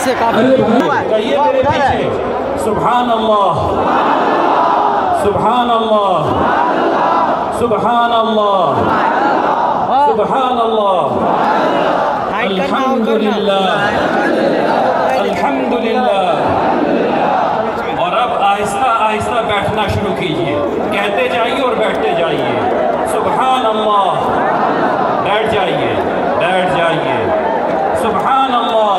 से काफी सुभान अल्लाह, सुभान अल्लाह, सुभान अल्लाह, सुभान अल्लाह, अल्हम्दुलिल्लाह, अल्हम्दुलिल्लाह। और अब आहिस्ता आहिस्ता बैठना शुरू कीजिए, कहते जाइए और बैठते जाइए। सुभान अल्लाह, बैठ जाइए, बैठ जाइए। सुभान अल्लाह,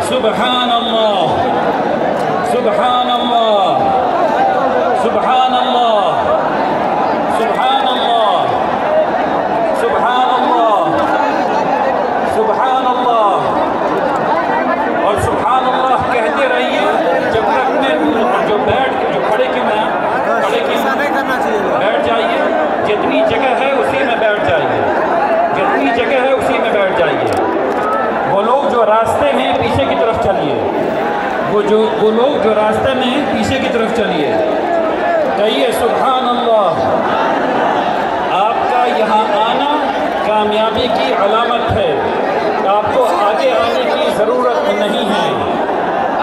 सुभान अल्लाह, सुभान अल्लाह, सुभान अल्लाह, सुभान अल्लाह, सुभान अल्लाह, सुभान अल्लाह। और सुभान अल्लाह कहते रहिए जब तक में जो खड़े की मैं खड़े की बैठ जाइए। जितनी जगह है उसी में बैठ जाइए, जितनी जगह है उसी में बैठ जाइए। वो लोग जो रास्ते में पीछे की तरफ चलिए, वो लोग जो रास्ते में पीछे की तरफ चलिए। कहिए सुभान अल्लाह। आपका यहाँ आना कामयाबी की अलामत है, आपको आगे आने की ज़रूरत नहीं है।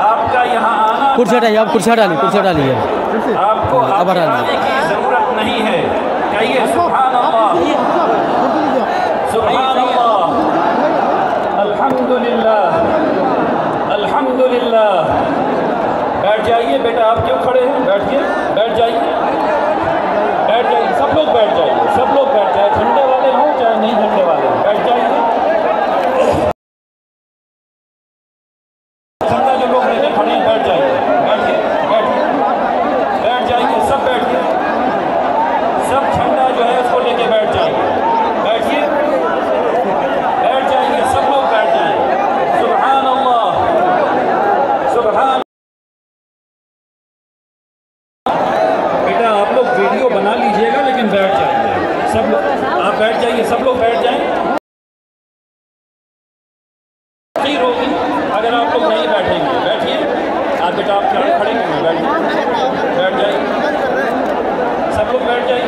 आपका यहाँ आना कुर्सी हटाइए, आप कुर्सी डालिए, कुर्सी डालिए, आपको आगे आने की ज़रूरत नहीं है। कहिए सुभान अल्लाह, सुभान अल्लाह, अल्हम्दुलिल्लाह, अल्हम्दुलिल्लाह। बैठ जाइए बेटा, आप क्यों खड़े हैं? बैठिए, बैठ जाइए, बैठ जाइए। सब लोग बैठ जाइए, सब लोग बैठ जाए, झंडे वाले हों चाहे नहीं झंडे वाले हों, बैठ जाइए। झंडा जो लोग लेके खड़े हैं बैठ जाइए, बैठिए, बैठिए, बैठ जाइए, सब बैठिए। सब झंडा जो है उसको लेके बैठ जाइए, बैठिए, बैठ जाइए, सब लोग बैठ जाइए। सुभान अल्लाह, सुभान। बेटा आप लोग वीडियो बना लीजिएगा लेकिन बैठ जाइए, सब लोग आप बैठ जाइए, सब लोग बैठ जाएं। ठीक होगी अगर आप लोग नहीं बैठेंगे, बैठिए। आप बेटा आप खड़े क्यों बैठिए, बैठ जाइए, सब लोग बैठ जाइए।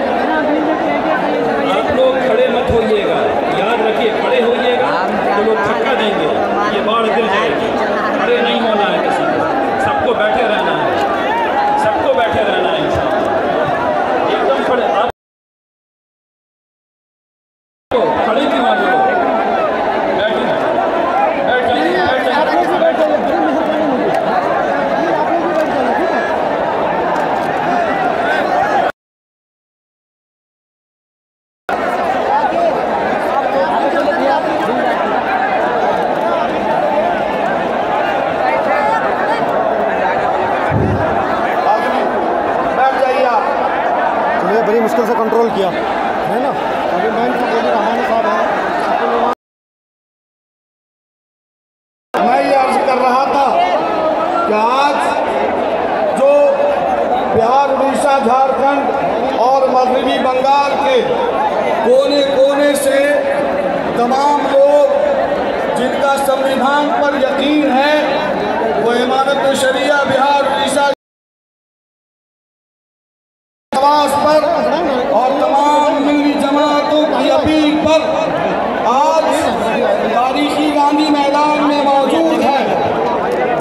आप लोग खड़े मत होइएगा, याद रखिए, खड़े होइएगा तो लोग धक्का देंगे, ये बाढ़ गिर जाएगी। खड़े नहीं होना है किसी को, सबको बैठे रहना है, सबको बैठे रहना है इंशाअल्लाह। एकदम खड़े आप तो खड़े क्यों आ जाओ, बैठिए, बैठ जाइए, बैठ जाइए, बैठ जाइए। बड़ी मुश्किल से कंट्रोल किया है ना। अभी मैं रहमान साहब हैं, मैं ये अर्ज कर रहा था कि आज जो बिहार, उड़ीसा, झारखंड और मगरबी बंगाल के कोने कोने से तमाम लोग जिनका संविधान पर यकीन है वो इमारत शरिया बिहार, उड़ीसा पर और तमाम मिली जमातों की अपील पर आज तारीखी गांधी मैदान में मौजूद है।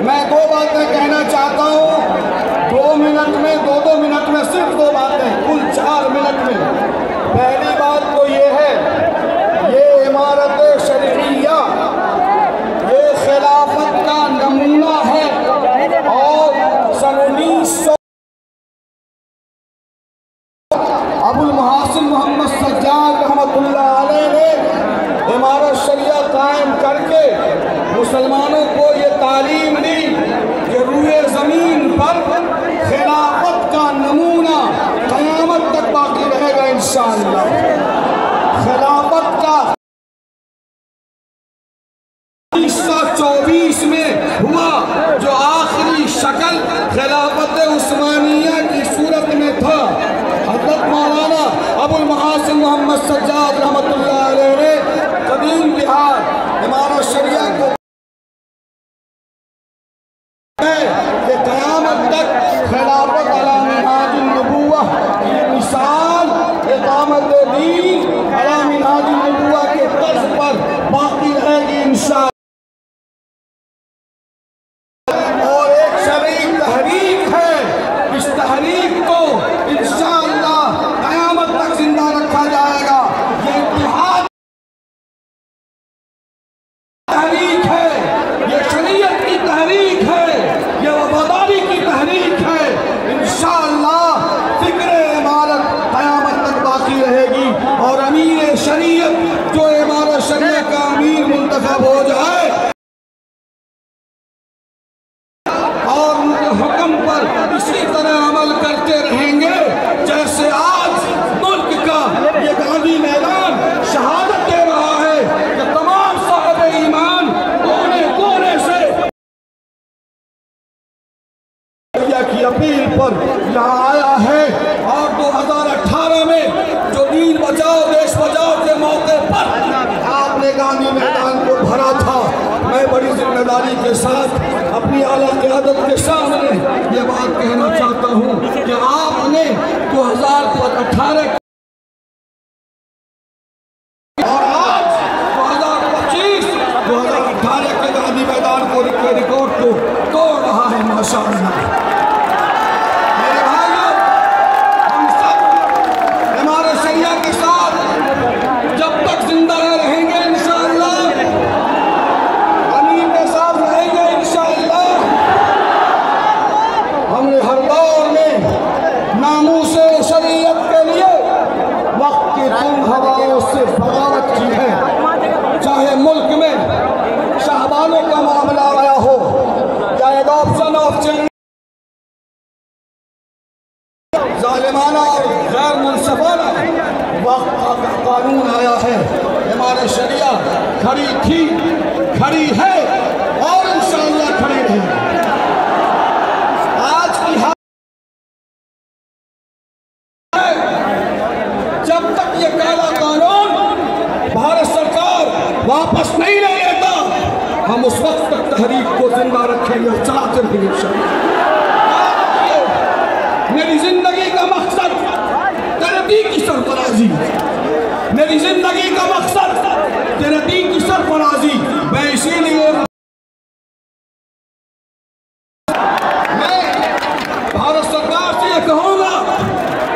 मैं दो बातें कहना चाहता हूँ, 2 मिनट में, 2-2 मिनट में, सिर्फ 2 बातें, कुल 4 मिनट में। पहली बात तो ये है, ये इमारत शरीया ये खिलाफत का नमूना है और सन 1900 अबुल महासिन मोहम्मद सज्जाद रहमतुल्लाह अलैह ने इमारत शरिया कायम करके मुसलमानों को ये तालीम दी कि रूए ज़मीन पर खिलाफत का नमूना क़यामत तक बाकी रहेगा इंशाअल्लाह। खिलाफत का 1924 में हुआ जो आखिरी शक्ल खिलाफत उस्मानिया की सूरत में था। हज़रत मौलाना अबुल महासिन मोहम्मद सज्जाद रहमतुल्लाह अलैह ने कदीम बिहार इमारत शरिया को कि क़यामत तक खिलाफत अला मिन्हाजुन नबुव्वा की मिसाल इक़ामत दीन अला मिन्हाजुन नबुव्वा के तर्ज़ पर बाकी रहेगी इंशाअल्लाह। अपील पर यहाँ आया है और 2018 में जो दीन बचाओ देश बचाओ के मौके पर आपने गांधी मैदान को भरा था, मैं बड़ी जिम्मेदारी के साथ अपनी आला क़यादत के सामने ये बात कहना चाहता हूँ कि आपने 2018 और आज 2025-2018 के गांधी मैदान को रिकॉर्ड को तोड़ रहा है माशाअल्लाह। मेरे भाइयों, हम सब हमारे शरिया के साथ जब तक जिंदा रहेंगे इंशाअल्लाह, अमीन के साथ रहेंगे इंशाअल्लाह, हमने हर दौर में नामूसे शरीयत के लिए वक्त की तुम हवाओं से बगावत की है। चाहे मुल्क में शाहबानों का मामला आया हो या एडॉप्शन ऑफ चिल्ड्रन, जालिमाना और गैर मुनसफाना वक्त का कानून आया है। हमारे शरिया खड़ी थी, खड़ी है और इंशाअल्लाह खड़ी रहेगी। आज की जब तक ये काला कानून भारत सरकार वापस नहीं ले लेता, हम उस वक्त तक तहरीक को जिंदा रखेंगे और चलाते रहेंगे इंशाअल्लाह। मेरी जिंदगी का मकसद तेरे की सरफराजी, मेरी जिंदगी का मकसद तेरे दीन की सरफराजी। मैं इसीलिए मैं भारत सरकार से ये कहूँगा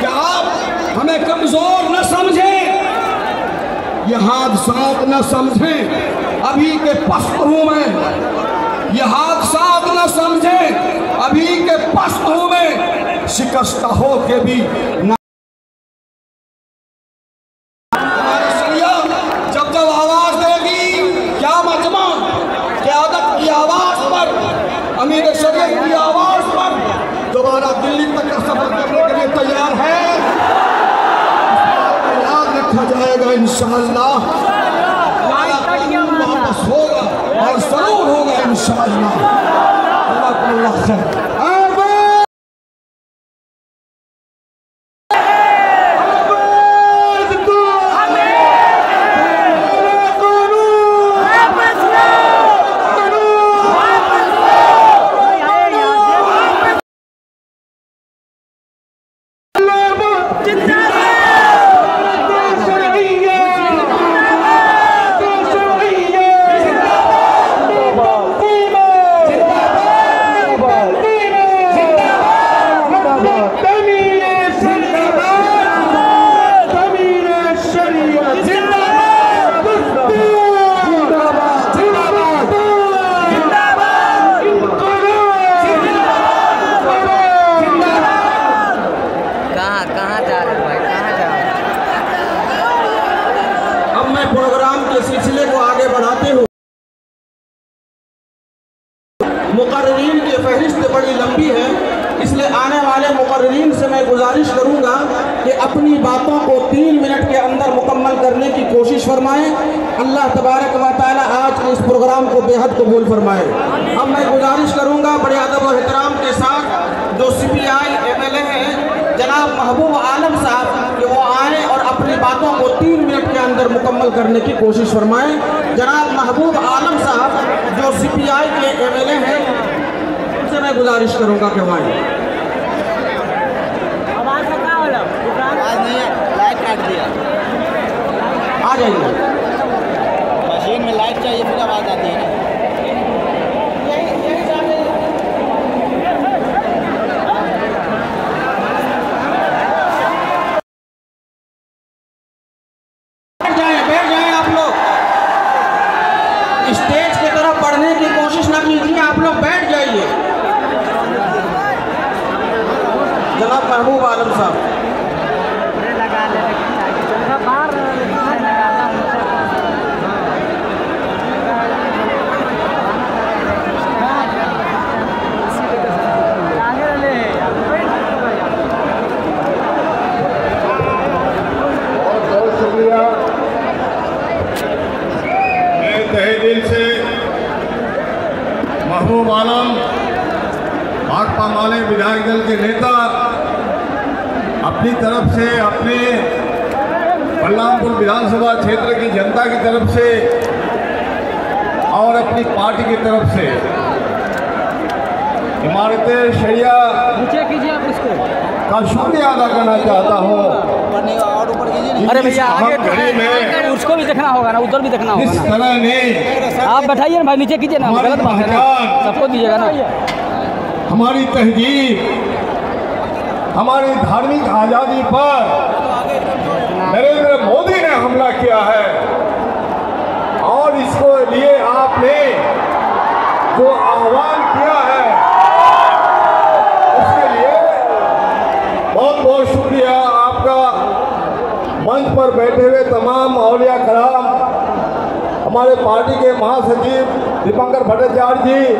कि आप हमें कमजोर न समझें, ये हादसात न समझें अभी के पस्त हूँ मैं, ये हादसात न समझें अभी के पस्त हूँ मैं, शिकस्त हो के भी न। हमारी शरिया जब जब आवाज देगी, क्या मजमा क़यादत की आवाज पर, अमीर शरीयत की आवाज पर दोबारा दिल्ली तक का सफर करने के लिए तैयार है, याद रखा जाएगा इंशाअल्लाह। वापस होगा और जरूर होगा इंशाअल्लाह। अल्लाह खैर। सिलसिले को आगे बढ़ाते हुए मुकर्रीरीन की फहरिस्त बड़ी लंबी है, इसलिए आने वाले मुकर्रीरीन से मैं गुजारिश करूंगा कि अपनी बातों को 3 मिनट के अंदर मुकम्मल करने की कोशिश फरमाएं। अल्लाह तबारक व तआला आज के इस प्रोग्राम को बेहद कबूल फरमाए। अब मैं गुजारिश करूंगा बड़े अदब और एहतराम के साथ जो CPI MLA हैं जनाब महबूब आलम साहब कि वो आए और अपनी बातों को 3 मिनट के अंदर मुकम्मल करने की कोशिश फरमाएं। जनाब महबूब आलम साहब जो CPI के MLA हैं, उनसे मैं गुजारिश करूंगा कि वो आए। आ जाइए। मशीन में लाइट चाहिए फिर आवाज़ आती है ना। बैठ जाएं आप लोग, स्टेज की तरफ बढ़ने की कोशिश ना कीजिए, आप लोग बैठ जाइए। जनाब महबूब आलम साहब तहे दिल से महबूब आलम भाकपा माले विधायक दल के नेता अपनी तरफ से, अपने बलरामपुर विधानसभा क्षेत्र की जनता की तरफ से और अपनी पार्टी की तरफ से इमारत शरिया का शुक्रिया अदा करना चाहता हूँ। अरे भैया आगे उसको भी देखना होगा ना, उधर भी देखना होगा इस ना। तरह ने आप बैठाइए ना भाई, नीचे कीजिए ना, गलत बात है ना, सबको दीजिएगा ना। हमारी तहजीब, हमारी धार्मिक आज़ादी पर नरेंद्र मोदी ने हमला किया है और इसको लिए आपने जो आह्वान किया है उसके लिए बहुत बहुत शुक्रिया आपका। मंच पर बैठे हुए तमाम औलिया कराम, हमारे पार्टी के महासचिव दीपंकर भट्टाचार्य जी,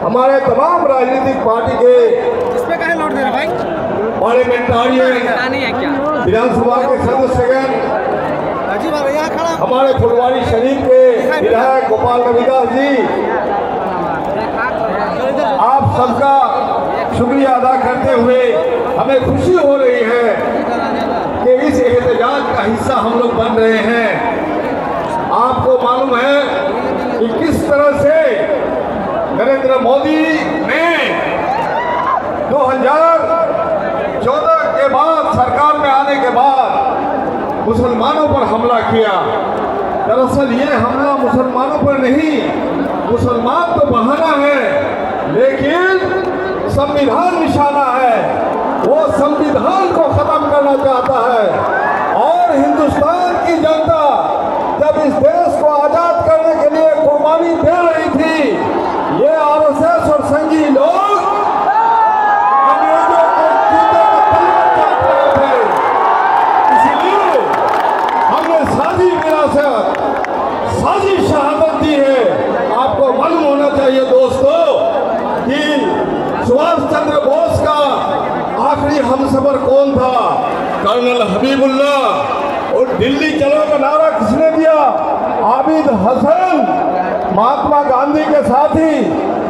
हमारे तमाम राजनीतिक पार्टी के पार्लियामेंटारियन, विधानसभा के सदस्यगण, हमारे फुलवारी शरीफ के विधायक गोपाल रविदास जी, आप सबका शुक्रिया अदा करते हुए हमें खुशी हो रही है कि इस एहतजाज का हिस्सा हम लोग बन रहे हैं। आपको मालूम है कि किस तरह से नरेंद्र मोदी ने 2014 के बाद सरकार में आने के बाद मुसलमानों पर हमला किया। दरअसल ये हमला मुसलमानों पर नहीं, मुसलमान तो बहाना है लेकिन संविधान निशाना है। वो संविधान को खत्म करना चाहता है और हिंदुस्तान की जनता जब इस देश को आजाद करने के लिए कुर्बानी दे रही थी, ये आरएसएस और संघी लोग अंग्रेजों को जूते में तलवार चाट रहे थे। इसीलिए हमने साजी विरासत, साजी शहादत दी है। आपको मालूम होना चाहिए दोस्तों कि सुभाष चंद्र बोस का आखिरी हमसफर कौन था? कर्नल हबीबुल्लाह। और दिल्ली चलो का नारा किसने दिया? आबिद हसन। महात्मा गांधी के साथ ही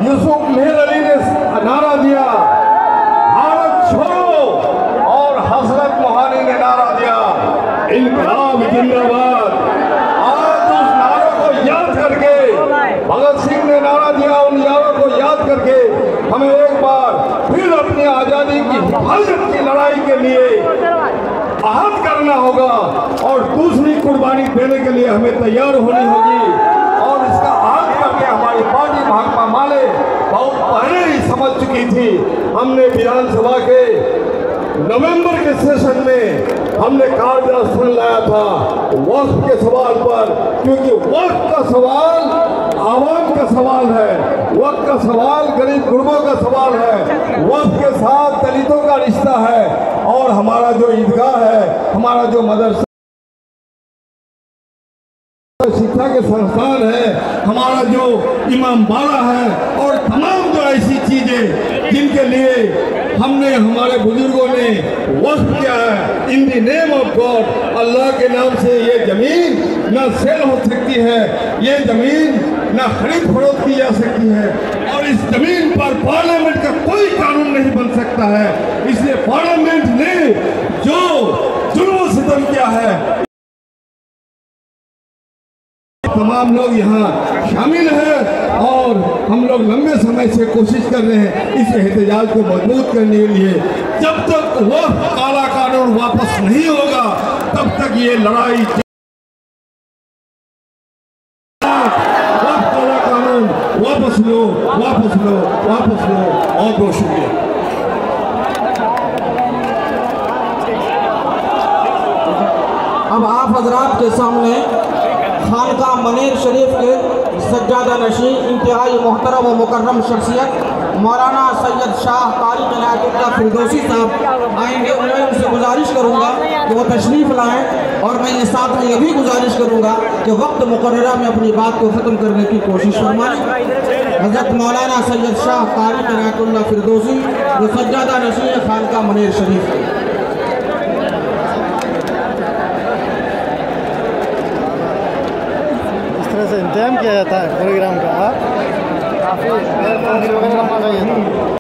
यूसुफ मीर अली ने नारा दिया, भारत छोड़ो, और हजरत मोहानी ने नारा दिया, इनकलाब जिंदाबाद। आज उस नारों को याद करके, भगत सिंह ने नारा दिया, उन नारों को याद करके हमें एक बार फिर अपनी आज़ादी की हिफाजत की लड़ाई के लिए आहत करना होगा और दूसरी कुर्बानी देने के लिए हमें तैयार होनी होगी। और इसका आहत करके हमारी पार्टी भाकपा माले बहुत पहले ही समझ चुकी थी। हमने विधानसभा के नवंबर के सेशन में हमने कागजात सुन लाया था वक्फ के सवाल पर, क्योंकि वक्फ का सवाल आवाम का सवाल है, वक्फ का सवाल गरीब गुरबों का सवाल है, वक्फ के साथ दलितों का रिश्ता है। और हमारा जो ईदगाह है, हमारा जो मदरसा शिक्षा के संस्थान है, हमारा जो इमाम बाड़ा है और तमाम जो ऐसी चीजें जिनके लिए हमने, हमारे बुजुर्गों ने वक्फ किया है, in the name of God, Allah के नाम से ये जमीन न सेल हो सकती है, ये जमीन न खरीद फरोख्त की जा सकती है और इस जमीन पर पार्लियामेंट का कोई कानून नहीं बन सकता है। इसलिए पार्लियामेंट ने जो जुल्म सितम किया है, तमाम लोग यहाँ शामिल हैं और हम लोग लंबे समय से कोशिश कर रहे हैं इस एहतजाज को मजबूत करने के लिए। जब तक वह काला कानून वापस नहीं होगा तब तक ये लड़ाई, वह काला कानून वापस लो, वापस लो, वापस लो। और बहुत शुक्रिया। अब आप हजरात के सामने खानका मनेर शरीफ के सज्जादा नशी इंतहाई मोहतरम व मुकर्रम शख्सियत मौलाना सैयद शाह कारी इनायतुल्लाह फिरदौसी साहब आएंगे। उनसे गुजारिश करूंगा कि वो तशरीफ़ लाएं और मैं ये साथ में ये भी गुजारिश करूंगा कि वक्त मुकर्ररा में अपनी बात को ख़त्म करने की कोशिश फरमाएं। हज़रत मौलाना सैयद शाह कारी इनायतुल्लाह फिरदौसी जो सज्जादा नशी खानका मनेर शरीफ के। से इंतजाम किया जाता है प्रोग्राम का। काफ़ी वगैरह रखना चाहिए था।